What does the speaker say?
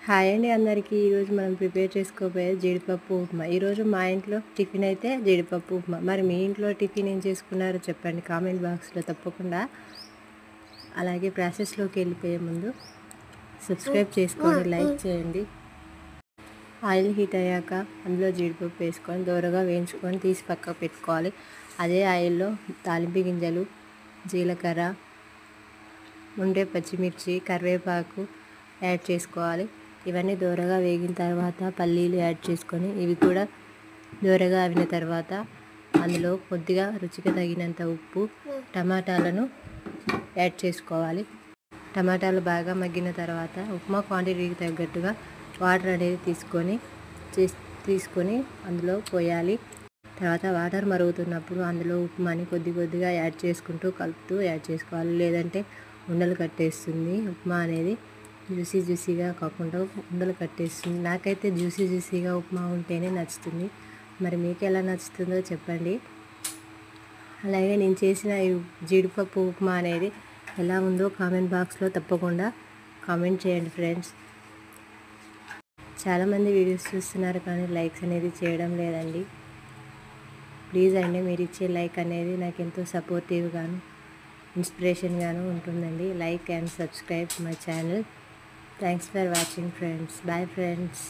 Hi అండి అందరికీ. ఈరోజు మనం ప్రిపేర్ చేసుకోబోయేది జీడిపప్పు ఉప్మా. ఈరోజు మా ఇంట్లో టిఫిన్ అయితే జీడిపప్పు ఉప్మా. మరి మీ ఇంట్లో టిఫిన్ ఏం చేసుకున్నారో చెప్పండి కామెంట్ బాక్స్లో తప్పకుండా. అలాగే ప్రాసెస్లోకి వెళ్ళిపోయే ముందు సబ్స్క్రైబ్ చేసుకోండి, లైక్ చేయండి. ఆయిల్ హీట్ అయ్యాక అందులో జీడిపప్పు వేసుకొని దోరగా వేయించుకొని తీసి పక్కకు పెట్టుకోవాలి. అదే ఆయిల్లో తాలింపు గింజలు, జీలకర్ర, ఉండే పచ్చిమిర్చి, కరివేపాకు యాడ్ చేసుకోవాలి. ఇవన్నీ దోరగా వేగిన తర్వాత పల్లీలు యాడ్ చేసుకొని ఇవి కూడా దోరగా అవిన తర్వాత అందులో కొద్దిగా రుచికి తగినంత ఉప్పు, టమాటాలను యాడ్ చేసుకోవాలి. టమాటాలు బాగా మగ్గిన తర్వాత ఉప్మా క్వాంటిటీకి తగ్గట్టుగా వాటర్ అనేది తీసుకొని అందులో పోయాలి. తర్వాత వాటర్ మరుగుతున్నప్పుడు అందులో ఉప్మాని కొద్దిగా యాడ్ చేసుకుంటూ కలుపుతూ యాడ్ చేసుకోవాలి. లేదంటే ఉండలు కట్టేస్తుంది. ఉప్మా అనేది జ్యూసీగా కాకుండా ఉండలు కట్టేస్తుంది. నాకైతే జ్యూసీగా ఉప్మా ఉంటేనే నచ్చుతుంది. మరి మీకు ఎలా నచ్చుతుందో చెప్పండి. అలాగే నేను చేసిన ఈ జీడిపప్పు ఉప్మా అనేది ఎలా ఉందో కామెంట్ బాక్స్లో తప్పకుండా కామెంట్ చేయండి ఫ్రెండ్స్. చాలామంది వీడియోస్ చూస్తున్నారు కానీ లైక్స్ అనేది చేయడం లేదండి. ప్లీజ్ అండి, మీరు ఇచ్చే లైక్ అనేది నాకు ఎంతో సపోర్టివ్గాను ఇన్స్పిరేషన్గాను ఉంటుందండి. Like and subscribe my channel. Thanks for watching friends. Bye friends.